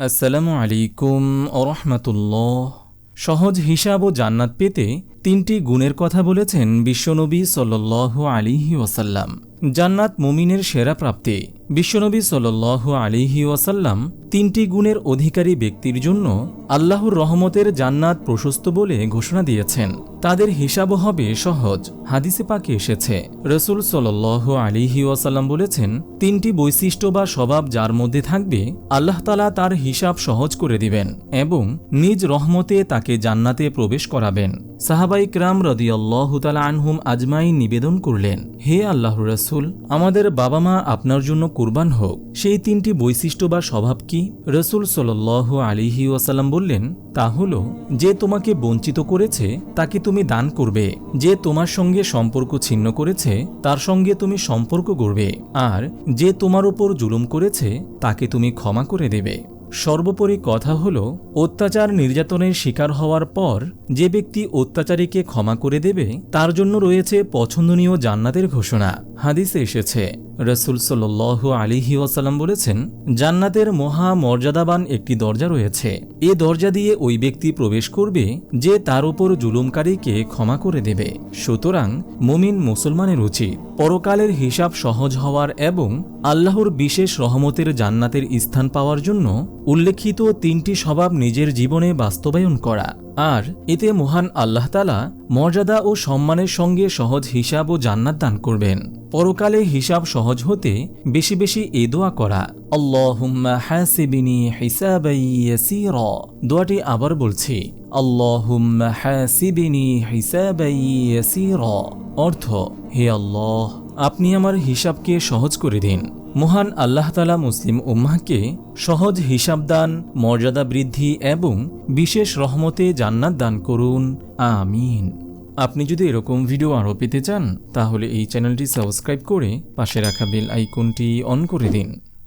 আসসালামু আলাইকুম ওরহমাতুল্লাহ। সহজ হিসাব ও জান্নাত পেতে তিনটি গুণের কথা বলেছেন বিশ্বনবী সাল্লাল্লাহু আলাইহি ওয়াসাল্লাম। জান্নাত মুমিনের সেরা প্রাপ্তি। বিশ্বনবী সাল্লাল্লাহু আলাইহি ওয়াসাল্লাম তিনটি গুণের অধিকারী ব্যক্তির জন্য আল্লাহর রহমতের জান্নাত প্রশস্ত বলে ঘোষণা দিয়েছেন। তাদের হিসাবও হবে সহজ। হাদিসে পাকে এসেছে, রাসূল সাল্লাল্লাহু আলাইহি ওয়াসাল্লাম বলেছেন, তিনটি বৈশিষ্ট্য বা স্বভাব যার মধ্যে থাকবে আল্লাহ তাআলা তার হিসাব সহজ করে দিবেন এবং নিজ রহমতে তাকে জান্নাতে প্রবেশ করাবেন। সাহাবায়ে কেরাম রাদিয়াল্লাহু তাআলা আনহুম আজমাইন নিবেদন করলেন, হে আল্লাহর রাসূল, আমাদের বাবা মা আপনার জন্য কুরবান হোক। সেই তিনটি বৈশিষ্ট্য বা স্বভাব কি? রাসূল সাল্লাল্লাহু আলাইহি ওয়াসাল্লাম বললেন, তা হলো, যে তোমাকে বঞ্চিত করেছে তাকে তুমি দান করবে, যে তোমার সঙ্গে সম্পর্ক ছিন্ন করেছে তার সঙ্গে তুমি সম্পর্ক গড়বে, আর যে তোমার উপর জুলুম করেছে তাকে তুমি ক্ষমা করে দেবে। সর্বোপরি কথা হলো, অত্যাচার নির্যাতনের শিকার হওয়ার পর যে ব্যক্তি অত্যাচারীকে ক্ষমা করে দেবে তার জন্য রয়েছে পছন্দনীয় জান্নাতের ঘোষণা। হাদিসে এসেছে, রাসূল সাল্লাল্লাহু আলাইহি ওয়াসাল্লাম বলেছেন, জান্নাতের মহা মর্যাদাবান একটি দরজা রয়েছে। এ দরজা দিয়ে ওই ব্যক্তি প্রবেশ করবে যে তার উপর জুলুমকারীকে ক্ষমা করে দেবে। সুতরাং মুমিন মুসলমানের উচিত পরকালের হিসাব সহজ হওয়ার এবং আল্লাহর বিশেষ রহমতের জান্নাতের স্থান পাওয়ার জন্য উল্লেখিত তিনটি স্বভাব নিজের জীবনে বাস্তবায়ন করা। আর এতে মহান আল্লাহ তাআলা মর্যাদা ও সম্মানের সঙ্গে সহজ হিসাব ও জান্নাত দান করবেন। পরকালে হিসাব সহজ হতে বেশি বেশি এ দোয়া করা, আল্লাহুম্মা হাসিবনি হিসাবান ইয়াসীরা। দোয়াটি আবার বলছি, আল্লাহুম্মা হাসিবনি হিসাবান ইয়াসীরা। অর্থ, হে আল্লাহ, আপনি আমার হিসাবকে সহজ করে দিন। মহান আল্লাহ তাআলা মুসলিম উম্মাহকে সহজ হিসাব দান, মর্যাদা বৃদ্ধি এবং বিশেষ রহমতে জান্নাত দান করুন, আমিন। আপনি যদি এরকম ভিডিও আরও পেতে চান তাহলে এই চ্যানেলটি সাবস্ক্রাইব করে পাশে রাখা বেল আইকনটি অন করে দিন।